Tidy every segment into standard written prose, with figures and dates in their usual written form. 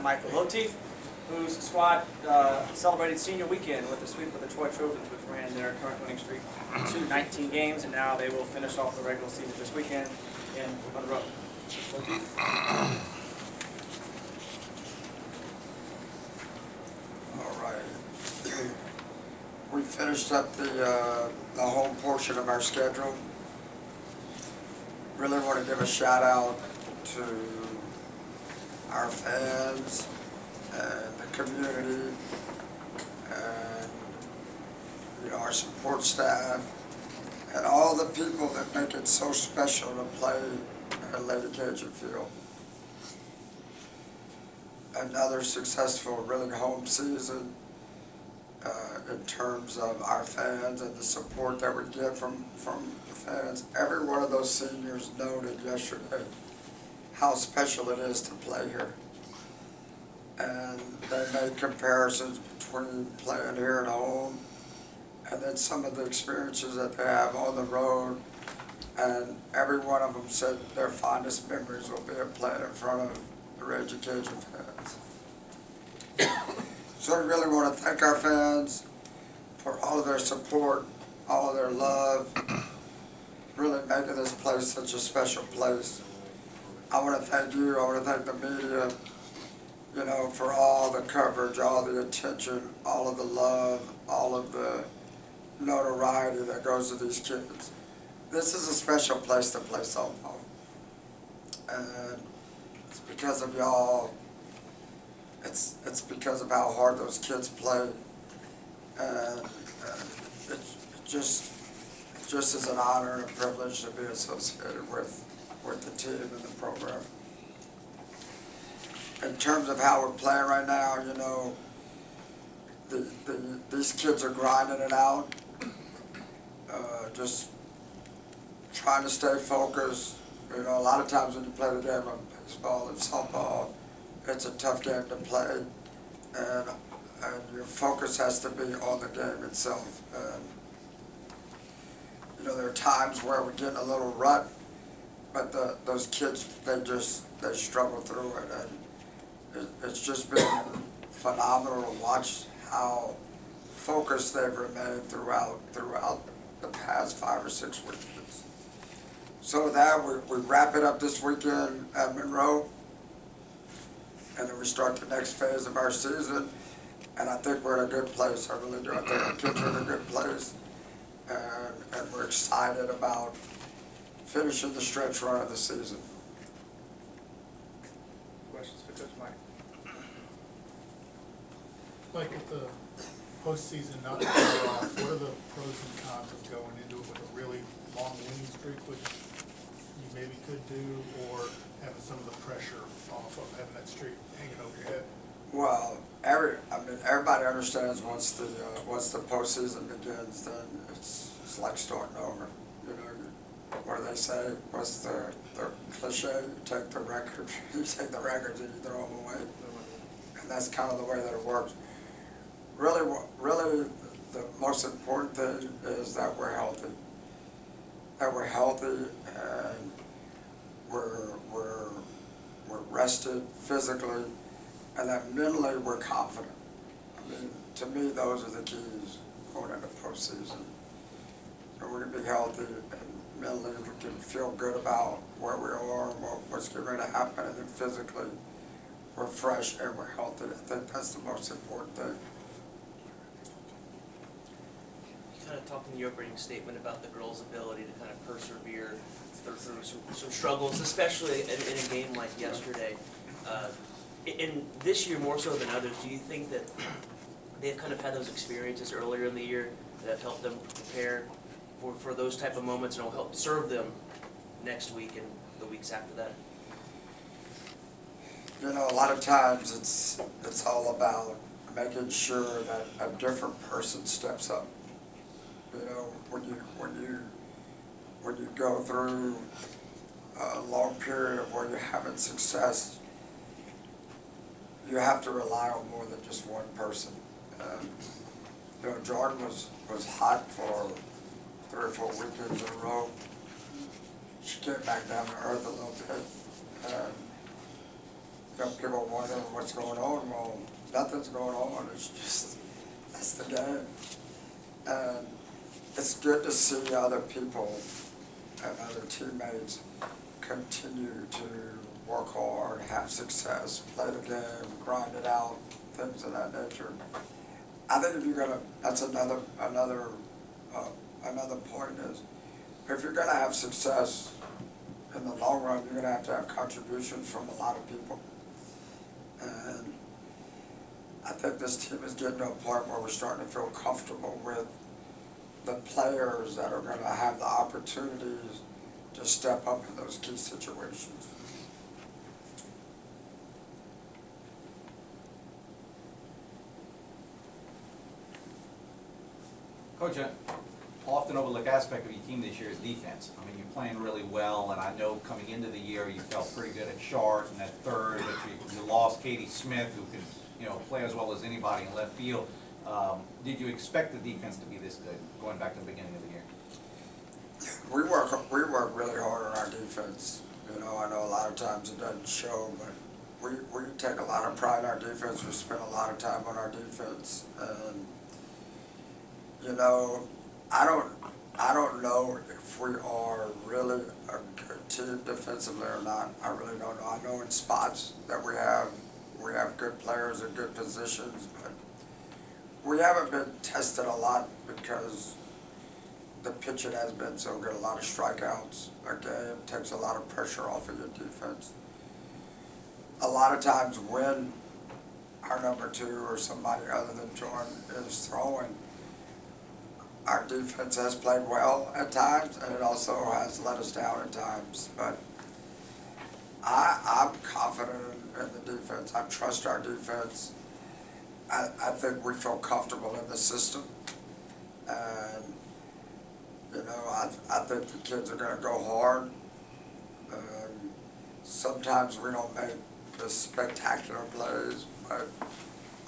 Michael Lotief, whose squad celebrated senior weekend with a sweep of the Troy Trojans, which ran their current winning streak to 19 games, and now they will finish off the regular season this weekend on the road. Lotief. All right. We finished up the home portion of our schedule. Really want to give a shout out to our fans and the community and our support staff and all the people that make it so special to play at Lady Cajun Field. Another successful really home season in terms of our fans and the support that we get from the fans. Every one of those seniors noted yesterday how special it is to play here. And they made comparisons between playing here at home and then some of the experiences that they have on the road. And every one of them said their fondest memories will be of playing in front of the Raging Cajun fans. So I really want to thank our fans for all of their support, all of their love, really making this place such a special place. I want to thank you, I want to thank the media, for all the coverage, all the attention, all of the love, all of the notoriety that goes to these kids. This is a special place to play softball. And it's because of y'all, it's because of how hard those kids play. And it just is an honor and a privilege to be associated with the team and the program. In terms of how we're playing right now, these kids are grinding it out, just trying to stay focused. A lot of times when you play the game of baseball and softball, it's a tough game to play, and your focus has to be on the game itself. There are times where we're getting a little rut, but those kids, they struggle through it, and it's just been phenomenal to watch how focused they've remained throughout the past 5 or 6 weekends. So with that, we wrap it up this weekend at Monroe, and then we start the next phase of our season, and I think we're in a good place. I really do. I think our kids are in a good place, and we're excited about finishing the stretch run of the season. Questions for Coach Mike? Like with the postseason not far off, what are the pros and cons of going into it with a really long winning streak, which you maybe could do, or having some of the pressure off of having that streak hanging over your head? Well, everybody understands once the postseason begins, then it's like starting over. What do they say? What's the cliche? You take the records and you throw them away, and that's kind of the way that it works. Really, the most important thing is that we're healthy. That we're healthy and we're rested physically, and that mentally we're confident. To me, those are the keys going into postseason. So we're gonna be healthy, and mentally we can feel good about where we are and what's getting ready to happen, and then physically we're fresh and we're healthy. I think that's the most important thing. You kind of talked in your opening statement about the girls' ability to kind of persevere through some struggles, especially in a game like yesterday. In this year more so than others, do you think that they've kind of had those experiences earlier in the year that have helped them prepare for those type of moments and will help serve them next week and the weeks after that? A lot of times it's all about making sure that a different person steps up. When you go through a long period of where you're having success, you have to rely on more than just one person. Jordan was hot for 3 or 4 weekends in a row. She came back down to earth a little bit. people wondering what's going on. Well, nothing's going on. It's just, that's the game. And it's good to see other people and other teammates continue to work hard, have success, play the game, grind it out, things of that nature. I think if you're gonna, that's another point is, if you're gonna have success in the long run, you're gonna have to have contributions from a lot of people. And I think this team is getting to a point where we're starting to feel comfortable with the players that are gonna have the opportunities to step up in those key situations. Coach, an often overlooked aspect of your team this year is defense. I mean, you're playing really well, and I know coming into the year you felt pretty good at short and at third, but you lost Katie Smith, who could, play as well as anybody in left field. Did you expect the defense to be this good going back to the beginning of the year? We work really hard on our defense. I know a lot of times it doesn't show, but we take a lot of pride in our defense. We spend a lot of time on our defense, and I don't know if we are really a good team defensively or not. I really don't know. I know in spots that we have good players in good positions, but we haven't been tested a lot because the pitching has been so good. A lot of strikeouts a game takes a lot of pressure off of your defense. A lot of times when our number two or somebody other than Jordan is throwing, our defense has played well at times, and it also has let us down at times. But I'm confident in the defense. I trust our defense. I think we feel comfortable in the system, and I think the kids are going to go hard. Sometimes we don't make the spectacular plays, but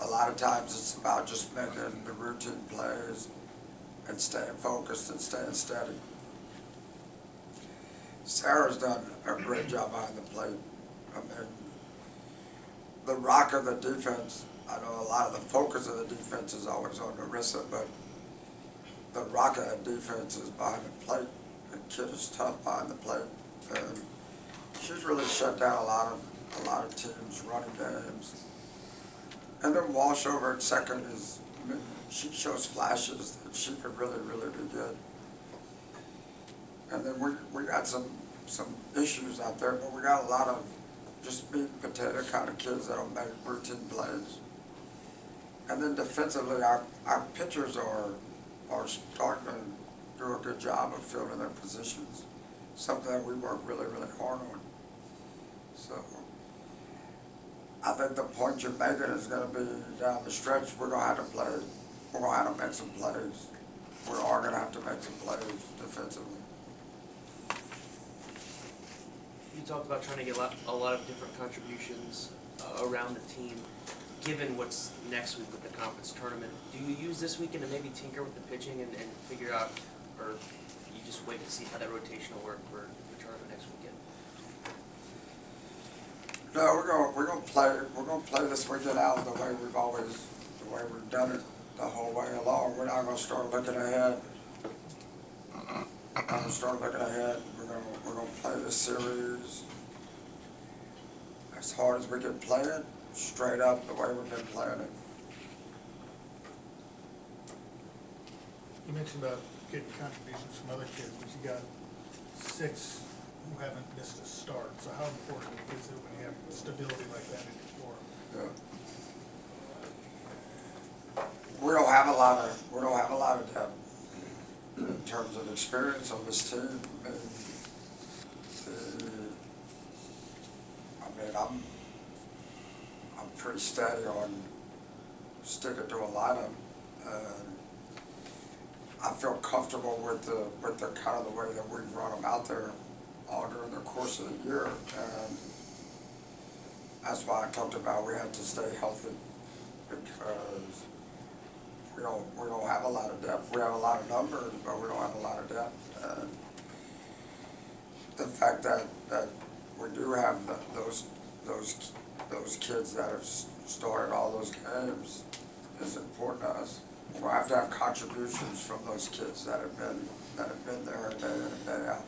a lot of times it's about just making the routine plays and staying focused and staying steady. Sarah's done a great job behind the plate. I mean, the rock of the defense, I know a lot of the focus of the defense is always on Marissa, but the rock of that defense is behind the plate. The kid is tough behind the plate, and she's really shut down a lot of teams running games. And then Walsh over at second is, she shows flashes that she could really, really be good. And then we got some issues out there, but we got a lot of just meat and potato kind of kids that'll make routine plays. And then defensively, our pitchers are starting to do a good job of filling their positions, something that we work really, really hard on. So I think the point you're making is going to be down the stretch. We're going to have to play. We're going to have to make some plays. We are going to have to make some plays defensively. You talked about trying to get a lot of different contributions around the team. Given what's next week with the conference tournament, do you use this weekend to maybe tinker with the pitching and figure out, or you just wait to see how that rotation will work for the tournament next weekend? No, we're gonna play this weekend out the way we've done it the whole way along. We're not gonna start looking ahead. We're gonna play this series as hard as we can play it, straight up the way we've been playing it. You mentioned about getting contributions from other kids, but you got 6 who haven't missed a start. So how important is it when you have stability like that in your core? Yeah. We don't have a lot of depth in terms of experience on this team. I'm pretty steady on sticking to a lineup, and I feel comfortable with the kind of the way that we've run them out there all during the course of the year, and that's why I talked about we had to stay healthy, because we don't have a lot of depth. We have a lot of numbers, but we don't have a lot of depth. And the fact that we do have those those kids that have started all those games is important to us. We'll have to have contributions from those kids that have been there day in and day out.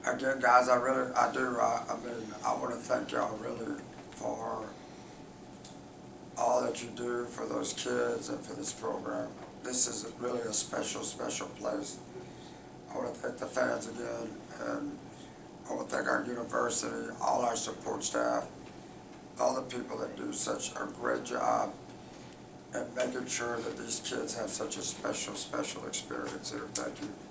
Again, guys, I mean, I want to thank y'all really for all that you do for those kids and for this program. This is really a special, special place. I want to thank the fans again, and I want to thank our university, all our support staff, all the people that do such a great job at making sure that these kids have such a special, special experience here. Thank you.